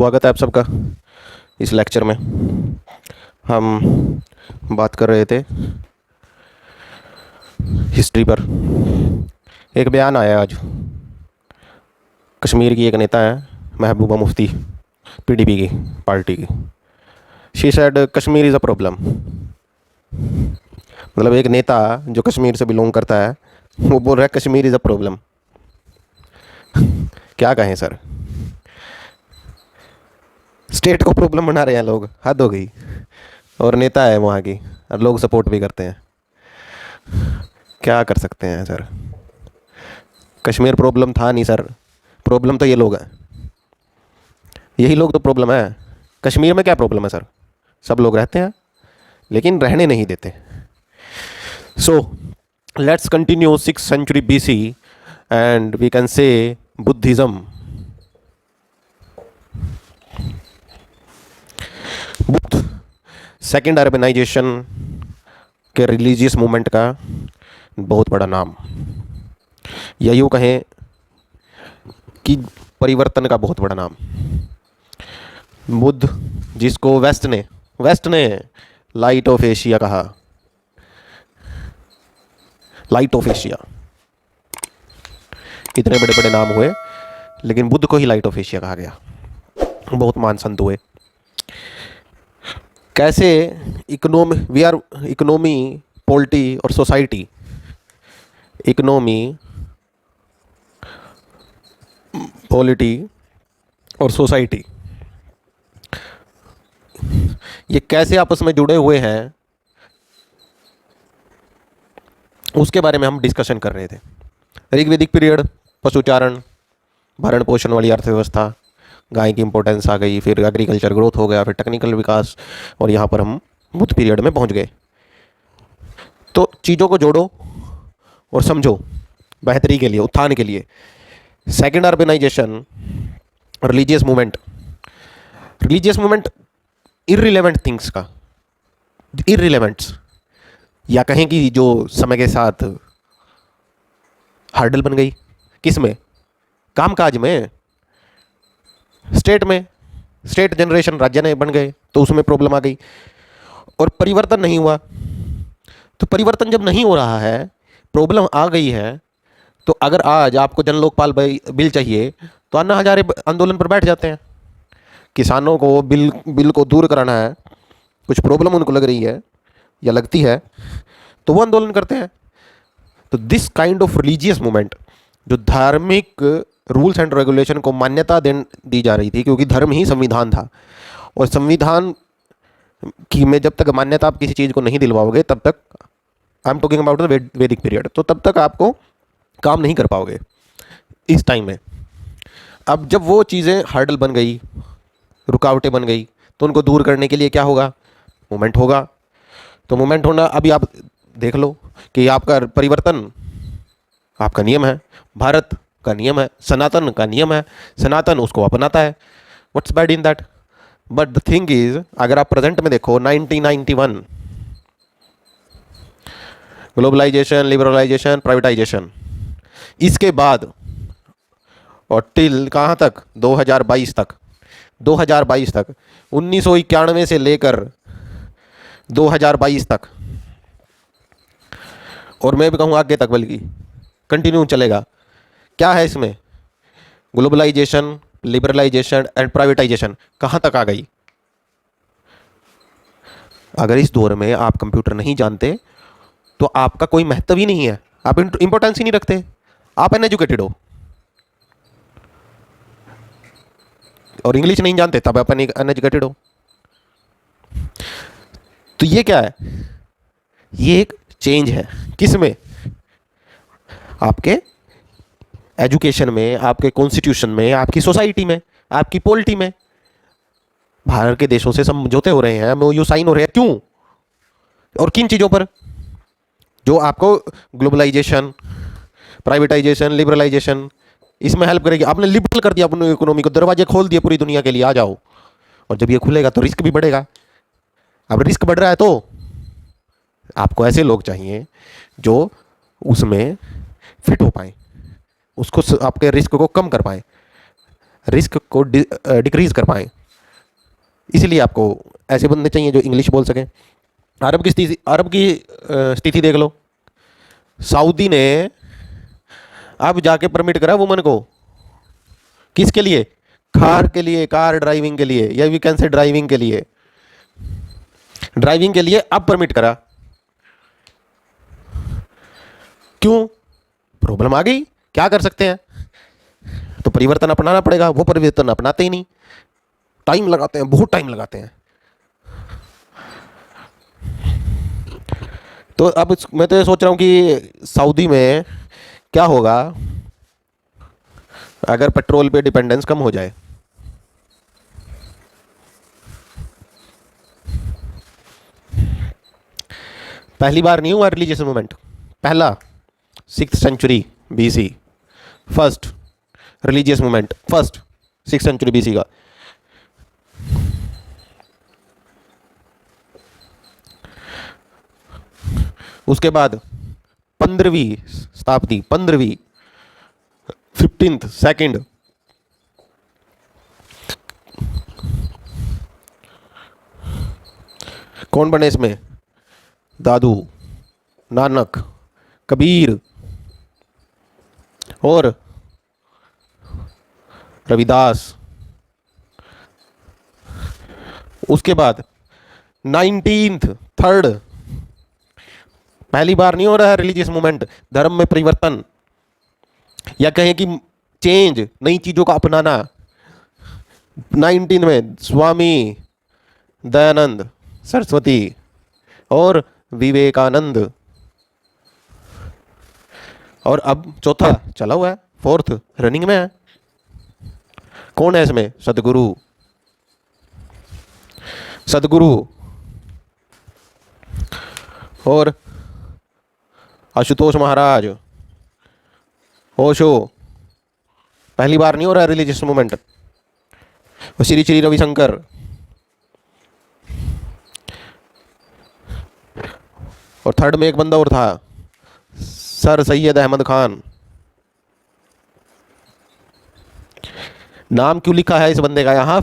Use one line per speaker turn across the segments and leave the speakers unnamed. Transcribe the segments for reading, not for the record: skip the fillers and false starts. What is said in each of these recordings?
स्वागत है आप सबका इस लेक्चर में। हम बात कर रहे थे हिस्ट्री पर। एक बयान आया आज, कश्मीर की एक नेता है महबूबा मुफ्ती, पीडीपी की पार्टी की। She said Kashmir is a problem. मतलब एक नेता जो कश्मीर से बिलोंग करता है वो बोल रहा है कश्मीर इज़ अ प्रॉब्लम। क्या कहें सर, स्टेट को प्रॉब्लम बना रहे हैं लोग, हद हो गई। और नेता है वहाँ की और लोग सपोर्ट भी करते हैं। क्या कर सकते हैं सर, कश्मीर प्रॉब्लम था नहीं सर, प्रॉब्लम तो ये लोग हैं, यही लोग तो प्रॉब्लम है। कश्मीर में क्या प्रॉब्लम है सर, सब लोग रहते हैं लेकिन रहने नहीं देते। So let's continue 6th century BC and we can say Buddhism. Buddha second urbanisation के रिलीजियस मूवमेंट का बहुत बड़ा नाम, या यूँ कहें कि परिवर्तन का बहुत बड़ा नाम। बुद्ध जिसको वेस्ट ने लाइट ऑफ एशिया कहा, लाइट ऑफ एशिया। इतने बड़े बड़े नाम हुए लेकिन बुद्ध को ही लाइट ऑफ एशिया कहा गया। बहुत महान संत हुए। कैसे इकोनॉमी, पॉलिटी और सोसाइटी, इकोनॉमी, पॉलिटी और सोसाइटी ये कैसे आपस में जुड़े हुए हैं, उसके बारे में हम डिस्कशन कर रहे थे। ऋग्वेदिक पीरियड, पशुचारण, भरण पोषण वाली अर्थव्यवस्था, गाय की इंपॉर्टेंस आ गई, फिर एग्रीकल्चर ग्रोथ हो गया, फिर टेक्निकल विकास, और यहाँ पर हम बुद्ध पीरियड में पहुँच गए। तो चीज़ों को जोड़ो और समझो बेहतरी के लिए, उत्थान के लिए। Second urbanisation, religious movement irrelevant things का, इररिलेवेंट्स, या कहें कि जो समय के साथ हार्डल बन गई। किस में? कामकाज में, स्टेट जनरेशन, राज्य ने बन गए तो उसमें प्रॉब्लम आ गई और परिवर्तन नहीं हुआ। तो परिवर्तन जब नहीं हो रहा है, प्रॉब्लम आ गई है, तो अगर आज आपको जन लोकपाल बिल चाहिए तो अन्ना हजारे आंदोलन पर बैठ जाते हैं। किसानों को बिल को दूर कराना है, कुछ प्रॉब्लम उनको लग रही है या लगती है तो वो आंदोलन करते हैं। तो this kind of religious movement, जो धार्मिक रूल्स एंड रेगुलेशन को मान्यता दी जा रही थी, क्योंकि धर्म ही संविधान था, और संविधान की में जब तक मान्यता आप किसी चीज़ को नहीं दिलवाओगे तब तक, I am talking about the वैदिक पीरियड, तो तब तक आपको काम नहीं कर पाओगे इस टाइम में। अब जब वो चीज़ें हार्डल बन गई, रुकावटें बन गई, तो उनको दूर करने के लिए क्या होगा? मूवमेंट होगा। तो मूवमेंट होना, अभी आप देख लो कि आपका परिवर्तन आपका नियम है, भारत का नियम है, सनातन का नियम है, सनातन उसको अपनाता है। What's bad in that? But the thing is, अगर आप प्रेजेंट में देखो, 1991 ग्लोबलाइजेशन, लिबरलाइजेशन, प्राइवेटाइजेशन, इसके बाद और टिल कहाँ तक? 2022 तक। 1991 से लेकर 2022 तक, और मैं भी कहूँ आगे तक, बल्कि कंटिन्यू चलेगा। क्या है इसमें? ग्लोबलाइजेशन, लिबरलाइजेशन एंड प्राइवेटाइजेशन कहाँ तक आ गई? अगर इस दौर में आप कंप्यूटर नहीं जानते तो आपका कोई महत्व ही नहीं है, आप इंपॉर्टेंस ही नहीं रखते, आप अनएजुकेटेड हो। और इंग्लिश नहीं जानते तब आप अनएजुकेटेड हो। तो ये क्या है? ये एक चेंज है। किस में? आपके एजुकेशन में, आपके कॉन्स्टिट्यूशन में, आपकी सोसाइटी में, आपकी पॉलिटी में। बाहर के देशों से समझौते हो रहे हैं, एमओयू साइन हो रहे हैं, क्यों और किन चीज़ों पर? जो आपको ग्लोबलाइजेशन, प्राइवेटाइजेशन, लिबरलाइजेशन इसमें हेल्प करेगी। आपने लिबरल कर दिया अपनी इकोनॉमी को, दरवाजे खोल दिए पूरी दुनिया के लिए, आ जाओ। और जब ये खुलेगा तो रिस्क भी बढ़ेगा। अब रिस्क बढ़ रहा है तो आपको ऐसे लोग चाहिए जो उसमें फिट हो पाए, उसको, आपके रिस्क को कम कर पाए, रिस्क को डिक्रीज कर पाए। इसलिए आपको ऐसे बंदे चाहिए जो इंग्लिश बोल सकें। अरब की स्थिति देख लो। सऊदी ने अब जाके परमिट करा वुमन को, किसके लिए? कार के लिए, कार ड्राइविंग के लिए, या वी कैन से ड्राइविंग के लिए, ड्राइविंग के लिए अब परमिट करा। क्यों? प्रॉब्लम आ गई, क्या कर सकते हैं? तो परिवर्तन अपनाना पड़ेगा। वो परिवर्तन अपनाते ही नहीं, टाइम लगाते हैं, बहुत टाइम लगाते हैं। तो अब मैं तो ये सोच रहा हूँ कि सऊदी में क्या होगा अगर पेट्रोल पे डिपेंडेंस कम हो जाए। पहली बार नहीं हुआ रिलीजियस मूवमेंट, पहला 6th century BC, first religious movement, first 6th century BC का। उसके बाद 15वीं शताब्दी, 15वीं 15th सेकंड, कौन बने इसमें? दादू, नानक, कबीर और रविदास। उसके बाद 19th थर्ड, पहली बार नहीं हो रहा है रिलीजियस मूवमेंट, धर्म में परिवर्तन या कहें कि चेंज, नई चीजों का अपनाना। 19 में स्वामी दयानंद सरस्वती और विवेकानंद। और अब चौथा चला हुआ है, फोर्थ रनिंग में है। कौन है इसमें? सदगुरु, सदगुरु और आशुतोष महाराज, ओशो। पहली बार नहीं हो रहा है रिलीजियस मूवमेंट। और श्री श्री रविशंकर और थर्ड में एक बंदा और था, सर सैयद अहमद खान। नाम क्यों लिखा है इस बंदे का यहाँ,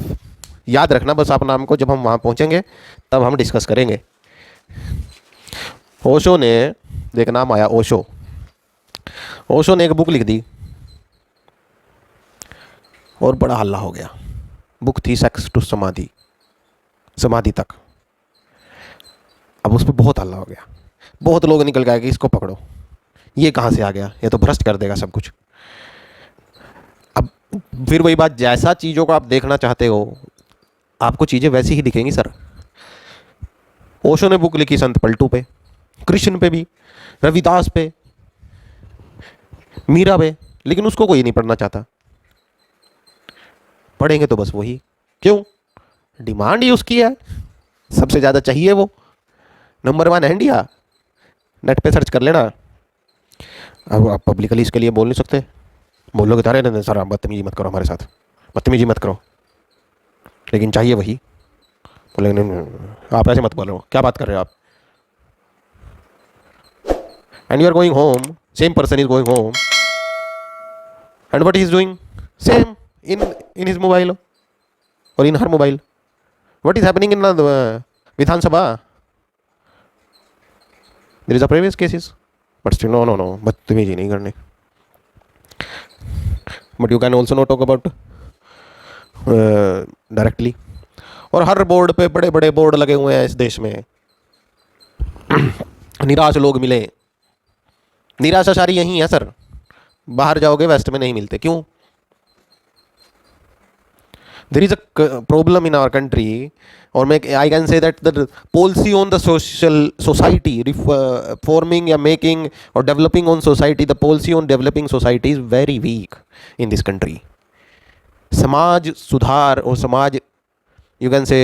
याद रखना बस आप नाम को, जब हम वहाँ पहुँचेंगे तब हम डिस्कस करेंगे। ओशो ने, देख नाम आया ओशो, ओशो ने एक बुक लिख दी और बड़ा हल्ला हो गया। बुक थी सेक्स टू समाधि, समाधि तक। अब उस पर बहुत हल्ला हो गया, बहुत लोग निकल गए कि इसको पकड़ो, ये कहाँ से आ गया, ये तो भ्रष्ट कर देगा सब कुछ। अब फिर वही बात, जैसा चीज़ों को आप देखना चाहते हो आपको चीज़ें वैसी ही दिखेंगी सर। ओशो ने बुक लिखी संत पलटू पे, कृष्ण पे भी, रविदास पे, मीरा पे, लेकिन उसको कोई नहीं पढ़ना चाहता। पढ़ेंगे तो बस वही, क्यों? डिमांड ही उसकी है, सबसे ज़्यादा चाहिए वो, नंबर 1 है इंडिया। नेट पे सर्च कर लेना। अब आप पब्लिकली इसके लिए बोल नहीं सकते, बोलोगे तारे नहीं सर आप बदतमीजी मत करो हमारे साथ, बदतमीजी मत करो, लेकिन चाहिए वही। बोलेंगे नहीं आप ऐसे मत बोलो, क्या बात कर रहे हो आप। And you are going home, same person is going home and what he is doing same in his mobile or in her mobile. What is happening in the Vidhan Sabha? There is a previous cases, but still no, बदतमीजी नहीं करनी। But you can also not talk about directly. और हर board पे बड़े बड़े board लगे हुए हैं इस देश में। निराश लोग मिले, निराशाशारी यही है सर, बाहर जाओगे वेस्ट में नहीं मिलते। क्यों? there is a problem in our country, or I can say that the policy on the society forming or making or developing on society, the policy on developing society is very weak in this country. समाज सुधार और समाज you can say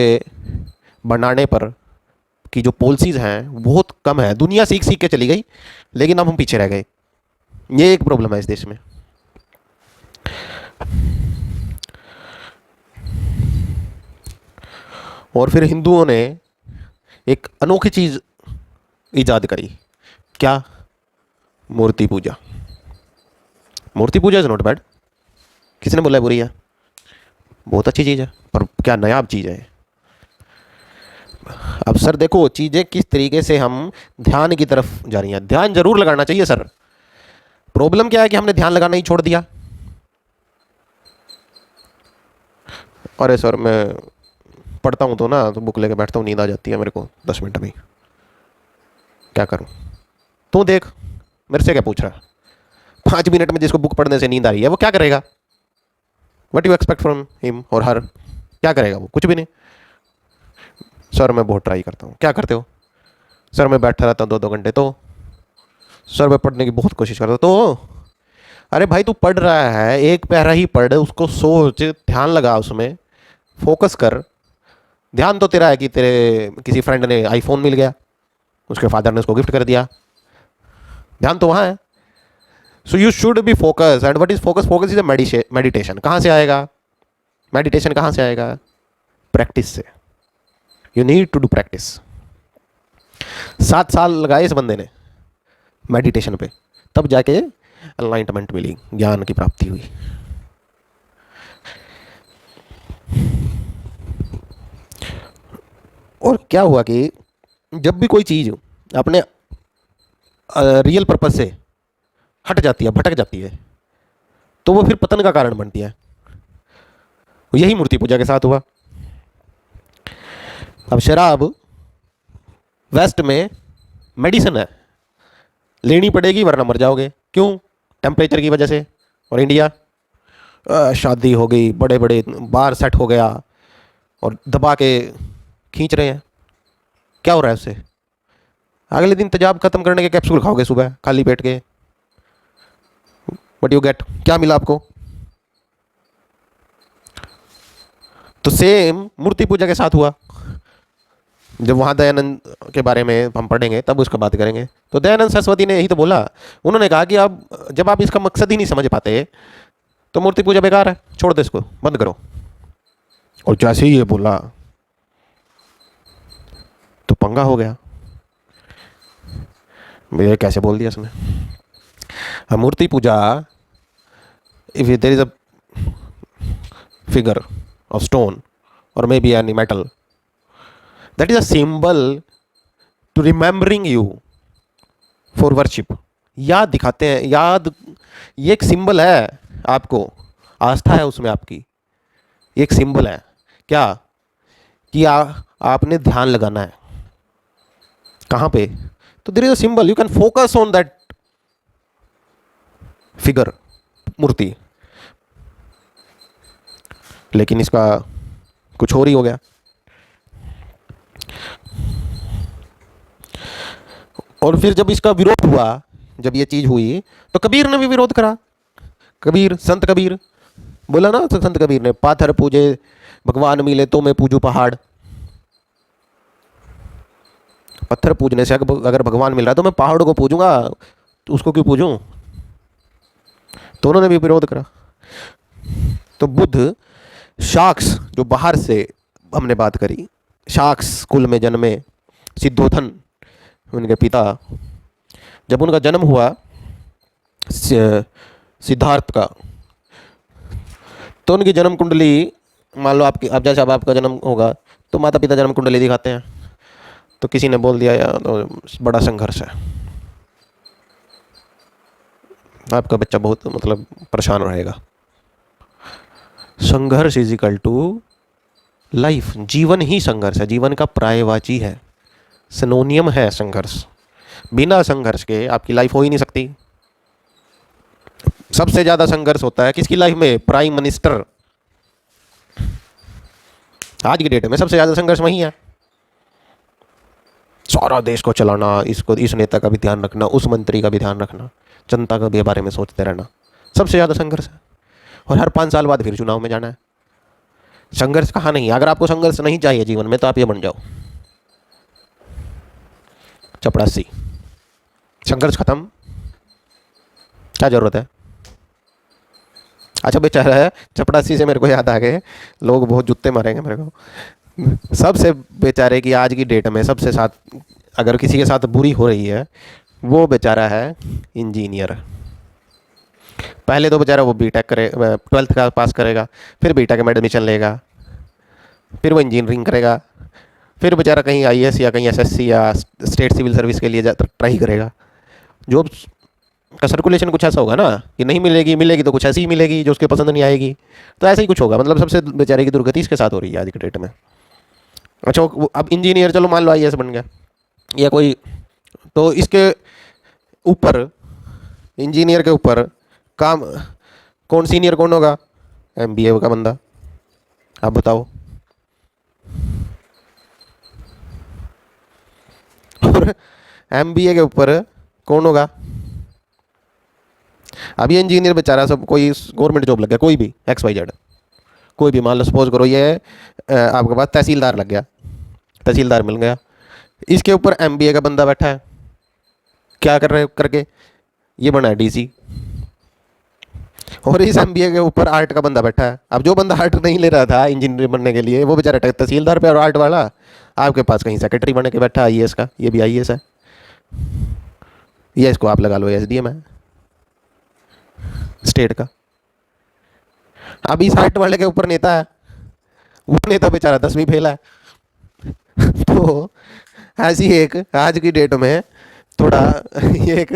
बनाने पर की जो policies हैं बहुत कम है। दुनिया सीख सीख के चली गई, लेकिन अब हम पीछे रह गए। ये एक प्रॉब्लम है इस देश में। और फिर हिंदुओं ने एक अनोखी चीज़ ईजाद करी, क्या? मूर्ति पूजा। मूर्ति पूजा इज़ नॉट बैड, किसने बोला है बुरी है? बहुत अच्छी चीज़ है, पर क्या नायाब चीज़ है। अब सर देखो चीज़ें किस तरीके से हम ध्यान की तरफ जा रही हैं। ध्यान जरूर लगाना चाहिए सर, प्रॉब्लम क्या है कि हमने ध्यान लगाना ही छोड़ दिया। अरे सर मैं पढ़ता हूँ तो ना, तो बुक लेके बैठता हूँ, नींद आ जाती है मेरे को 10 मिनट में, क्या करूँ। तू देख मेरे से क्या पूछ रहा है, 5 मिनट में जिसको बुक पढ़ने से नींद आ रही है वो क्या करेगा? What you expect from him और हर, क्या करेगा वो? कुछ भी नहीं। सर मैं बहुत ट्राई करता हूँ। क्या करते हो? सर मैं बैठा रहता हूँ 2-2 घंटे। तो सर मैं पढ़ने की बहुत कोशिश करता हूँ। तो अरे भाई तू पढ़ रहा है, एक पैरा ही पढ़, उसको सोच, ध्यान लगा उसमें, फोकस कर। ध्यान तो तेरा है कि तेरे किसी फ्रेंड ने आईफोन मिल गया, उसके फादर ने उसको गिफ्ट कर दिया, ध्यान तो वहाँ है। So you should be focus. And what is focus? Focus is a meditation. कहाँ से आएगा मेडिटेशन? कहाँ से आएगा? प्रैक्टिस से। You need to do practice. 7 साल लगाए इस बंदे ने मेडिटेशन पे, तब जाके एनलाइटमेंट मिली, ज्ञान की प्राप्ति हुई। और क्या हुआ कि जब भी कोई चीज़ अपने रियल पर्पज से हट जाती है, भटक जाती है, तो वो फिर पतन का कारण बनती है। यही मूर्ति पूजा के साथ हुआ। अब शराब वेस्ट में मेडिसिन है, लेनी पड़ेगी वरना मर जाओगे। क्यों? टेम्परेचर की वजह से। और इंडिया, शादी हो गई, बड़े बड़े बार सेट हो गया और दबा के खींच रहे हैं। क्या हो रहा है उससे? अगले दिन तेजाब खत्म करने के कैप्सूल खाओगे सुबह खाली पेट के। बट यू गेट, क्या मिला आपको? तो सेम मूर्ति पूजा के साथ हुआ। जब वहाँ दयानंद के बारे में हम पढ़ेंगे तब उसका बात करेंगे। तो दयानंद सरस्वती ने यही तो बोला। उन्होंने कहा कि आप जब आप इसका मकसद ही नहीं समझ पाते तो मूर्ति पूजा बेकार है, छोड़ दो, इसको बंद करो। और जैसे ही ये बोला तो पंगा हो गया। ये कैसे बोल दिया इसने? मूर्ति पूजा, if there is a figure of stone और may be any metal, that is a symbol to remembering you for worship। याद दिखाते हैं, याद, ये एक सिंबल है आपको, आस्था है उसमें आपकी, एक सिंबल है। क्या? कि आपने ध्यान लगाना है। कहाँ पे? तो there is a symbol, you can focus on that figure, मूर्ति। लेकिन इसका कुछ और ही हो गया। और फिर जब इसका विरोध हुआ, जब ये चीज़ हुई, तो कबीर ने भी विरोध करा। कबीर, संत कबीर बोला ना, तो संत कबीर ने, पाथर पूजे भगवान मिले तो मैं पूजू पहाड़। पत्थर पूजने से अगर भगवान मिल रहा है तो मैं पहाड़ को पूजूंगा, तो उसको क्यों पूजूं? तो उन्होंने भी विरोध करा। तो बुद्ध शाक्स, जो बाहर से हमने बात करी, शाक्स कुल में जन्मे, सिद्धोधन उनके पिता, जब उनका जन्म हुआ सिद्धार्थ का, तो उनकी जन्म कुंडली, मान लो आपकी, अब जैसे अब आपका जन्म होगा तो माता पिता जन्म कुंडली दिखाते हैं। तो किसी ने बोल दिया यार तो बड़ा संघर्ष है, आपका बच्चा बहुत मतलब परेशान रहेगा। संघर्ष इज इक्वल टू लाइफ। जीवन ही संघर्ष है, जीवन का पर्यायवाची है, सिनोनियम है संघर्ष। बिना संघर्ष के आपकी लाइफ हो ही नहीं सकती। सबसे ज्यादा संघर्ष होता है किसकी लाइफ में? Prime minister. आज की डेट में सबसे ज्यादा संघर्ष वही है। सारा देश को चलाना, इसको, इस नेता का भी ध्यान रखना, उस मंत्री का भी ध्यान रखना, जनता का भी बारे में सोचते रहना, सबसे ज्यादा संघर्ष है। और हर 5 साल बाद फिर चुनाव में जाना है। संघर्ष कहाँ नहीं? अगर आपको संघर्ष नहीं चाहिए जीवन में तो आप ये बन जाओ चपड़ासी। संघर्ष खत्म, क्या जरूरत है? अच्छा बेचारा है चपड़ासी से मेरे को याद आ गए, लोग बहुत जूते मारेंगे मेरे को। सबसे बेचारे की आज की डेट में सबसे साथ, अगर किसी के साथ बुरी हो रही है, वो बेचारा है इंजीनियर। पहले तो बेचारा वो बीटेक करे, 12th का पास करेगा, फिर बीटेक में एडमिशन लेगा, फिर वो इंजीनियरिंग करेगा, फिर बेचारा कहीं आईएएस या कहीं एसएससी या स्टेट सिविल सर्विस के लिए ट्राई करेगा। जॉब का सर्कुलेशन कुछ ऐसा होगा ना कि नहीं मिलेगी, मिलेगी तो कुछ ऐसी ही मिलेगी जो उसके पसंद नहीं आएगी। तो ऐसा ही कुछ होगा, मतलब सबसे बेचारे की दुर्गति इसके साथ हो रही है आज के डेट में। अच्छा अब इंजीनियर, चलो मान लो आईएएस बन गया या कोई, तो इसके ऊपर, इंजीनियर के ऊपर काम कौन सीनियर कौन होगा? एमबीए का बंदा। आप बताओ। और एमबीए के ऊपर कौन होगा? अब ये इंजीनियर बेचारा सब कोई गवर्नमेंट जॉब लग गया, कोई भी XYZ, कोई भी, मान लो सपोज करो ये आपके पास तहसीलदार लग गया, तहसीलदार मिल गया, इसके ऊपर एमबीए का बंदा बैठा है, क्या कर रहे करके ये बना है डीसी। और इस एमबीए के ऊपर आर्ट का बंदा बैठा है। अब जो बंदा आर्ट नहीं ले रहा था इंजीनियर बनने के लिए, वो बेचारा तहसीलदार पे, और आर्ट वाला आपके पास कहीं सेक्रेटरी बने के बैठा है आईएएस का। ये भी आईएएस है, ये इसको आप लगा लो एसडीएम है स्टेट का। अब इस आर्ट वाले के ऊपर नेता है, वो नेता बेचारा 10वीं फेल है। तो ऐसी एक आज की डेट में थोड़ा ये एक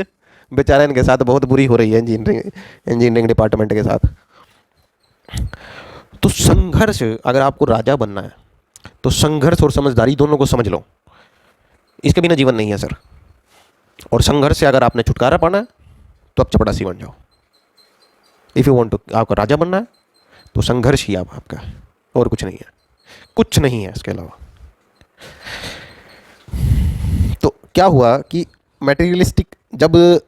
बेचारा इनके साथ बहुत बुरी हो रही है इंजीनियरिंग डिपार्टमेंट के साथ। तो संघर्ष, अगर आपको राजा बनना है तो संघर्ष और समझदारी दोनों को समझ लो, इसके बिना जीवन नहीं है सर। और संघर्ष से अगर आपने छुटकारा पाना है तो आप चपड़ासी बन जाओ। इफ़ यू वांट टू, आपका राजा बनना है तो संघर्ष ही आपका है, और कुछ नहीं है, कुछ नहीं है इसके अलावा। तो क्या हुआ कि मटेरियलिस्टिक, जब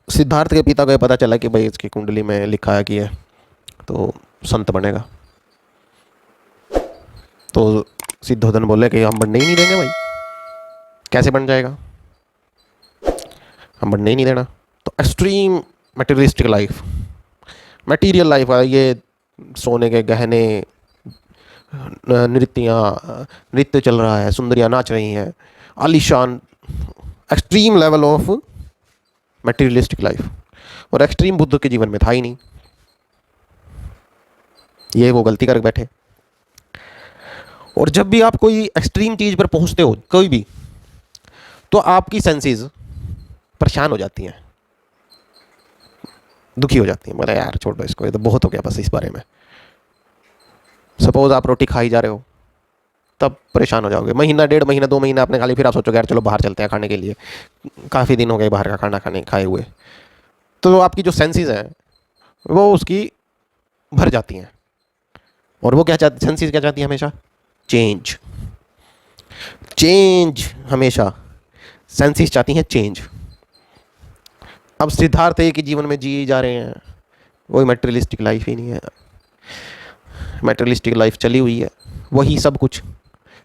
सिद्धार्थ के पिता को पता चला कि भाई इसकी कुंडली में लिखा है कि है तो संत बनेगा, तो सिद्धोधन बोले कि हम बनने ही नहीं देंगे भाई। कैसे बन जाएगा, हम बनने ही नहीं देना। तो extreme materialistic life, material life, ये सोने के गहने, नृत्य चल रहा है, सुंदरियाँ नाच रही हैं, आलीशान, extreme level of materialistic life. और एक्सट्रीम बुद्ध के जीवन में था ही नहीं, ये वो गलती कर बैठे। और जब भी आप कोई एक्सट्रीम चीज़ पर पहुंचते हो कोई भी, तो आपकी सेंसेस परेशान हो जाती हैं, दुखी हो जाती हैं, बोले यार छोड़ो इसको, ये तो बहुत हो गया बस इस बारे में। सपोज आप रोटी खा ही जा रहे हो, तब परेशान हो जाओगे, महीना, 1.5 महीना, 2 महीना आपने खा ली, फिर आप सोचोगे यार चलो बाहर चलते हैं खाने के लिए, काफ़ी दिन हो गए बाहर का खाना खाए हुए। तो आपकी जो सेंसेस हैं वो उसकी भर जाती हैं। और वो क्या चाहती, सेंसेस क्या चाहती है हमेशा? चेंज। चेंज हमेशा सेंसेस चाहती हैं, चेंज। अब सिद्धार्थ एक ही जीवन में जी जा रहे हैं, वही मटेरियलिस्टिक लाइफ ही नहीं है, मटेरियलिस्टिक लाइफ चली हुई है, वही सब कुछ।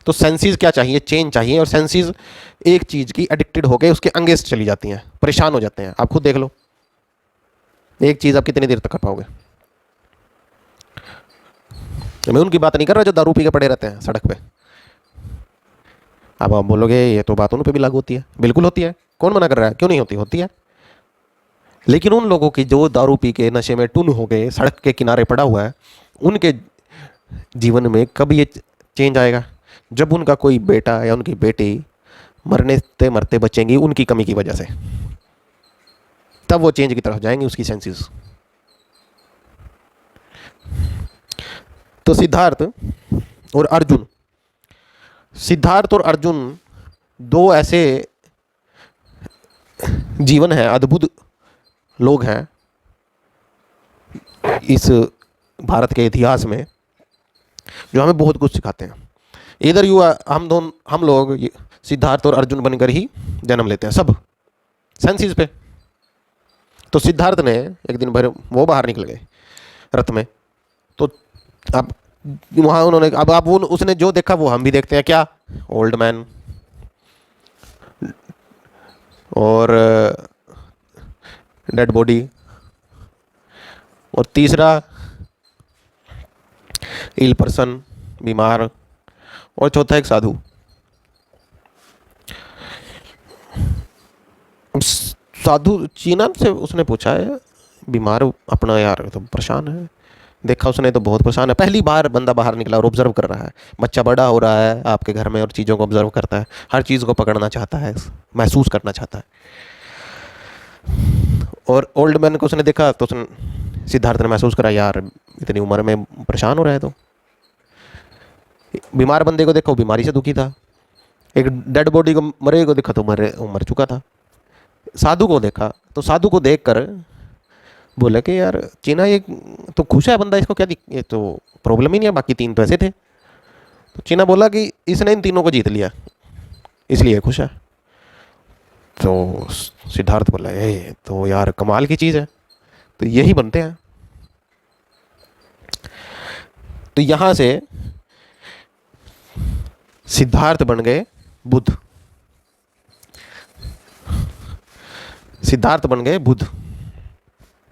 तो सेंसेस क्या चाहिए? चेंज चाहिए। और सेंसेस एक चीज़ की एडिक्टेड होकर उसके अंगेंस्ट चली जाती हैं, परेशान हो जाते हैं। आप खुद देख लो, एक चीज़ आप कितनी देर तक कर पाओगे? मैं उनकी बात नहीं कर रहा जो दारू पी के पड़े रहते हैं सड़क पे। अब आप बोलोगे ये तो बात उन पे भी लागू होती है, बिल्कुल होती है, कौन मना कर रहा है? क्यों नहीं होती? होती है। लेकिन उन लोगों की जो दारू पी के नशे में टुन हो गए, सड़क के किनारे पड़ा हुआ है, उनके जीवन में कब ये चेंज आएगा? जब उनका कोई बेटा या उनकी बेटी मरने से मरते बचेंगी उनकी कमी की वजह से, तब वो चेंज की तरफ जाएंगी उसकी सेंसेस। तो सिद्धार्थ और अर्जुन, सिद्धार्थ और अर्जुन दो ऐसे जीवन हैं, अद्भुत लोग हैं इस भारत के इतिहास में, जो हमें बहुत कुछ सिखाते हैं। इधर हम लोग सिद्धार्थ और अर्जुन बनकर ही जन्म लेते हैं सब सेंसेस पे। तो सिद्धार्थ ने एक दिन भर वो बाहर निकल गए रथ में, तो अब वहाँ उन्होंने, अब वो उसने जो देखा वो हम भी देखते हैं, क्या? ओल्ड मैन और डेड बॉडी, और तीसरा इल पर्सन, बीमार, और चौथा एक साधु। साधु चीना से उसने पूछा है, बीमार अपना यार तो परेशान है, देखा उसने तो बहुत परेशान है। पहली बार बंदा बाहर निकला और ऑब्जर्व कर रहा है, बच्चा बड़ा हो रहा है आपके घर में और चीज़ों को ऑब्जर्व करता है, हर चीज़ को पकड़ना चाहता है, महसूस करना चाहता है। और ओल्ड मैन को उसने देखा तो उसने, सिद्धार्थ ने महसूस करा यार इतनी उम्र में परेशान हो रहा है। तो बीमार बंदे को देखो, बीमारी से दुखी था। एक डेड बॉडी को, मरे को देखा तो मर चुका था। साधु को देखा तो साधु को देख कर बोला कि यार चीना ये तो खुश है बंदा, इसको क्या ये तो प्रॉब्लम ही नहीं है, बाकी तीन तो ऐसे थे। तो चीना बोला कि इसने इन तीनों को जीत लिया इसलिए खुश है। तो सिद्धार्थ बोला ये तो यार कमाल की चीज़ है, तो यही बनते हैं। तो यहाँ से सिद्धार्थ बन गए बुद्ध, सिद्धार्थ बन गए बुद्ध।